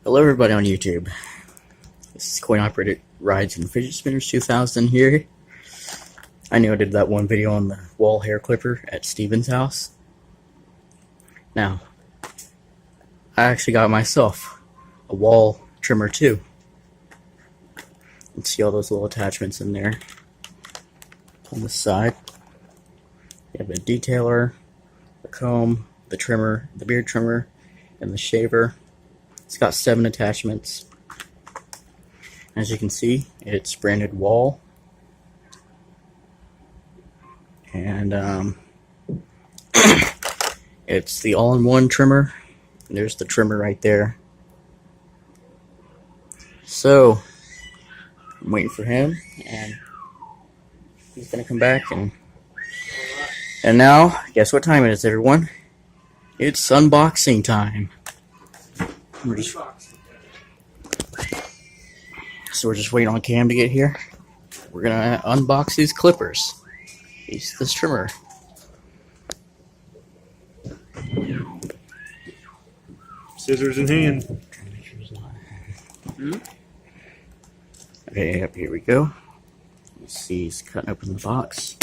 Hello everybody on YouTube. This is Coin Operated Rides and Fidget Spinners 2000 here. I know I did that one video on the Wahl hair clipper at Steven's house. Now, I actually got myself a Wahl trimmer too. You can see all those little attachments in there. On the side, you have a detailer, the comb, the trimmer, the beard trimmer, and the shaver. It's got 7 attachments. As you can see, it's branded Wahl. And it's the all-in-one trimmer. There's the trimmer right there. So, I'm waiting for him, and he's gonna come back, and now, guess what time it is, everyone? It's unboxing time. So we're just waiting on Cam to get here. We're gonna unbox these clippers. This trimmer. Scissors in hand. Okay, yep, here we go. Let's see, he's cutting open the box.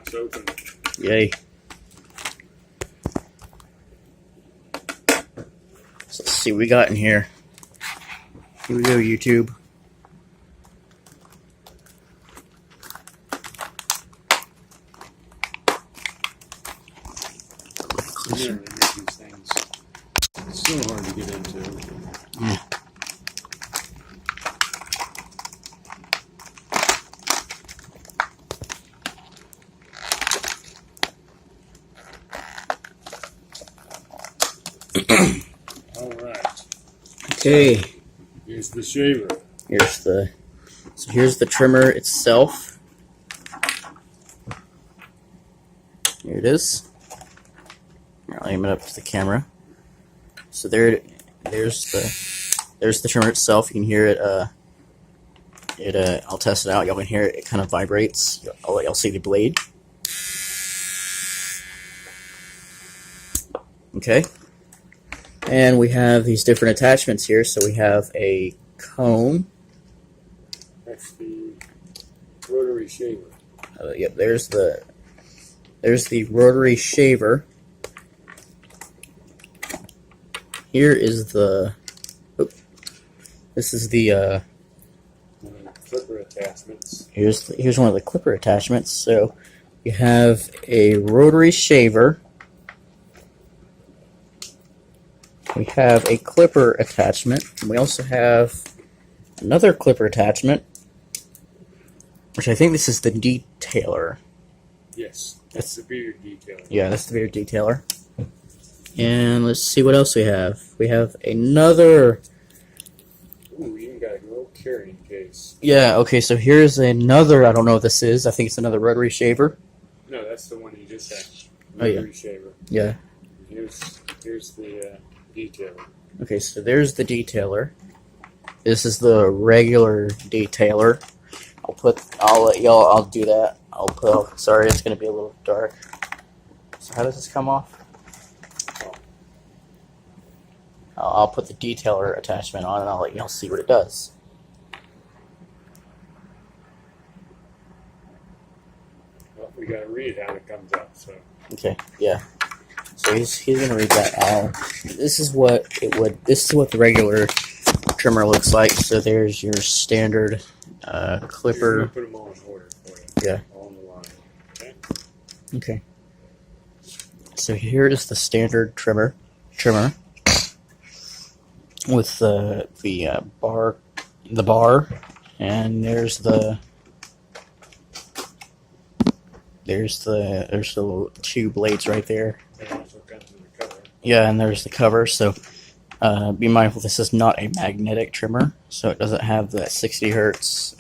It's open. Yay. So let's see what we got in here. Here we go, YouTube. Yeah, they make these things. It's so hard to get into. Yeah. Alright. Okay. Here's the shaver. Here's the trimmer itself. Here it is. I'll aim it up to the camera. So there's the trimmer itself. You can hear it. I'll test it out. Y'all can hear it. It kind of vibrates. I'll let y'all see the blade. Okay. And we have these different attachments here. So we have a comb. That's the rotary shaver. Yep, there's the rotary shaver. Here is the. This is the. Clipper attachments. Here's one of the clipper attachments. So you have a rotary shaver. We have a clipper attachment. And we also have another clipper attachment, which I think this is the detailer. Yes, that's the beard detailer. Yeah, that's the beard detailer. And let's see what else we have. We have another. Ooh, you even got a little carrying case. Yeah, okay, so here's another. I don't know what this is. I think it's another rotary shaver. No, that's the one you just had. Oh, yeah. Rotary shaver. Yeah. Here's the detailer. Okay, so there's the detailer. This is the regular detailer. I'll do that. Sorry, it's gonna be a little dark. So how does this come off? I'll put the detailer attachment on and I'll let y'all see what it does. Well, we gotta read how it comes out, so. Okay, yeah. So he's gonna read that out. This is what the regular trimmer looks like. So there's your standard clipper. I'm gonna put them all in order for you. Yeah. All in the line. Okay. Okay. So here is the standard trimmer with the bar, and there's the 2 blades right there. It also comes in the cover. Yeah, and there's the cover. So be mindful, this is not a magnetic trimmer, so it doesn't have that 60 hertz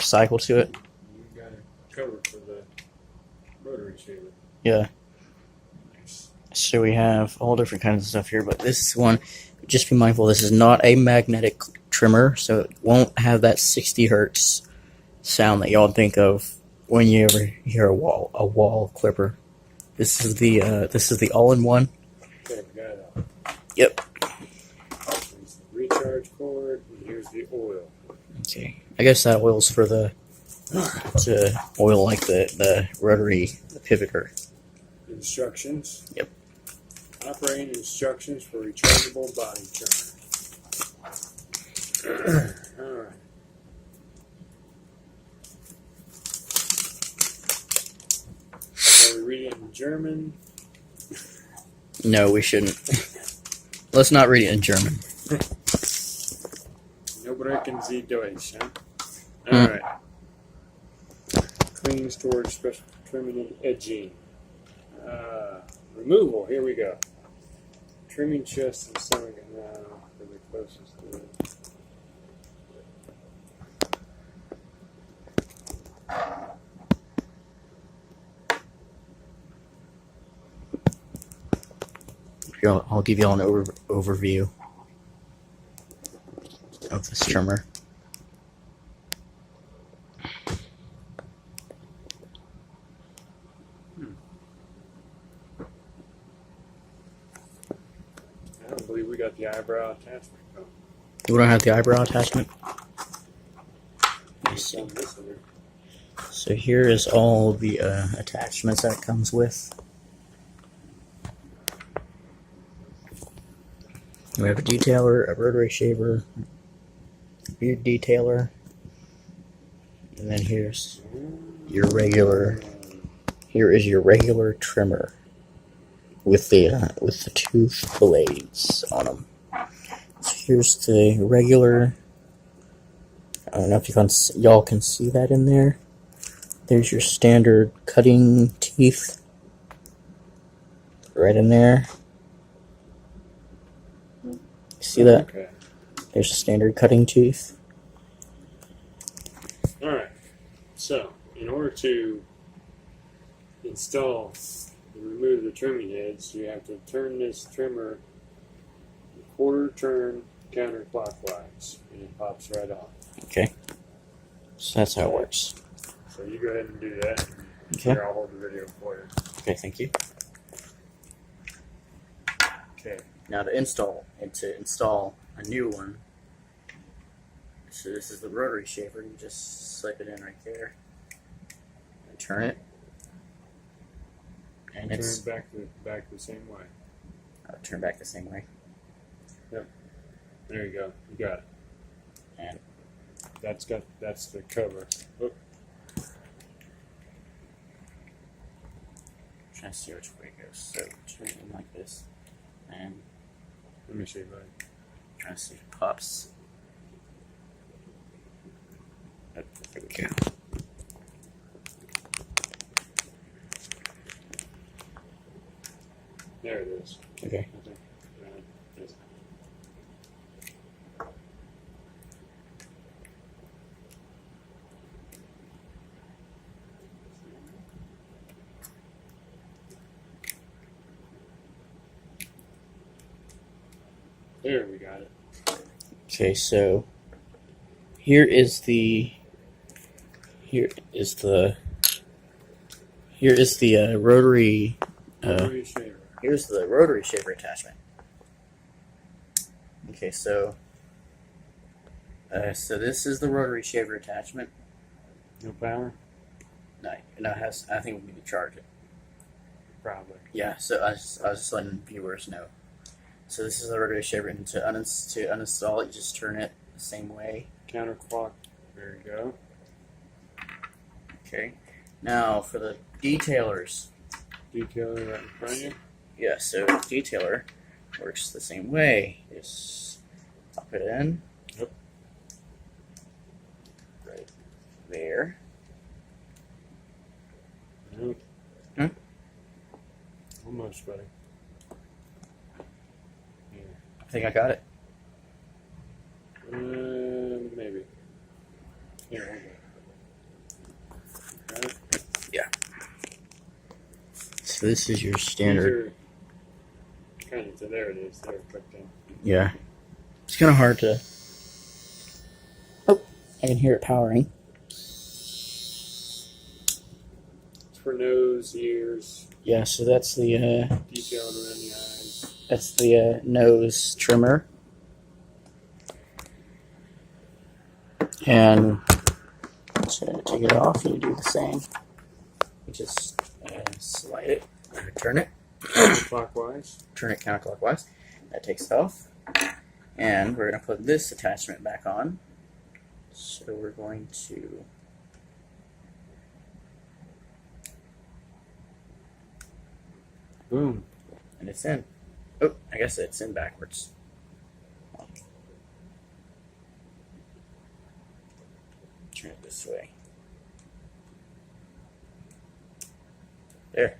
cycle to it. You got a cover for the rotary shaver. Yeah. Nice. So we have all different kinds of stuff here, but this one, just be mindful, this is not a magnetic trimmer, so it won't have that 60 hertz sound that y'all think of when you ever hear a Wahl clipper. This is the all-in-one. Okay, we got it all. Yep. Here's the recharge cord, and here's the oil. Okay. I guess that oil's for to oil like the rotary pivoter. Instructions. Yep. Operating instructions for rechargeable body trimmer. Alright. Are we reading in German? No, we shouldn't. Let's not read it in German. No breaking Sie Deutsch, huh? Alright. Clean storage, special trimming and edging. Removal, here we go. Trimming chest and stomach now for the closest to it. I'll give you all an overview of this trimmer. I don't believe we got the eyebrow attachment. Oh, You don't have the eyebrow attachment? it's on this one. So here is all the attachments that it comes with. We have a detailer, a rotary shaver, a beard detailer, and then here's your regular. Here is your regular trimmer with the tooth blades on them. So here's the regular. I don't know if y'all can see that in there. There's your standard cutting teeth right in there. See that? Okay. There's a standard cutting tooth. Alright. So, in order to install and remove the trimming heads, you have to turn this trimmer a quarter turn counterclockwise, and it pops right off. Okay. So that's how it works. So you go ahead and do that. Okay. Here, I'll hold the video for you. Okay, thank you. Okay. Now to install a new one. So this is the rotary shaver. You just slip it in right there and turn it, and Turn it's it back the same way. turn back the same way. There you go. You got it. And That's the cover. Oh, trying to see which way it goes. So turn it in like this, and let me see, buddy. trying to see if it pops. There we go. There it is. Okay. I think. Yes. There, we got it. Okay, so here is the rotary. Rotary shaver. Here's the rotary shaver attachment. Okay, so this is the rotary shaver attachment. No power? No, it has. I think we need to charge it. Probably. Yeah. So I was just letting viewers know. So this is the rotary shaver, and to uninstall it, you just turn it the same way. Counterclock. There you go. Okay. Now for the detailers. Detailer right in front of you. Yeah. So detailer works the same way. Just pop it in. Yep. Right there. Nope. Huh? Almost, buddy. Yeah. I think I got it. Maybe. Here, hold on. Got it? So this is your standard. kind of, there it is. There, click down. Yeah. It's kind of hard to... Oh, I can hear it powering. It's for nose, ears, Yeah, so that's the detailing around the eyes. that's the nose trimmer. And to take it off, you do the same. You just slide it, turn it, Clockwise. turn it counterclockwise. That takes it off. And we're going to put this attachment back on. So we're going to Boom. and it's in. Oh, I guess it's in backwards. Turn it this way. There.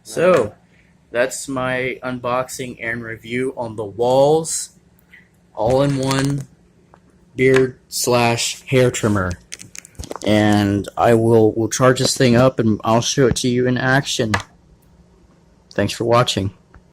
So, that's my unboxing and review on the Wahl's all-in-one beard / hair trimmer. And we'll charge this thing up and I'll show it to you in action. Thanks for watching.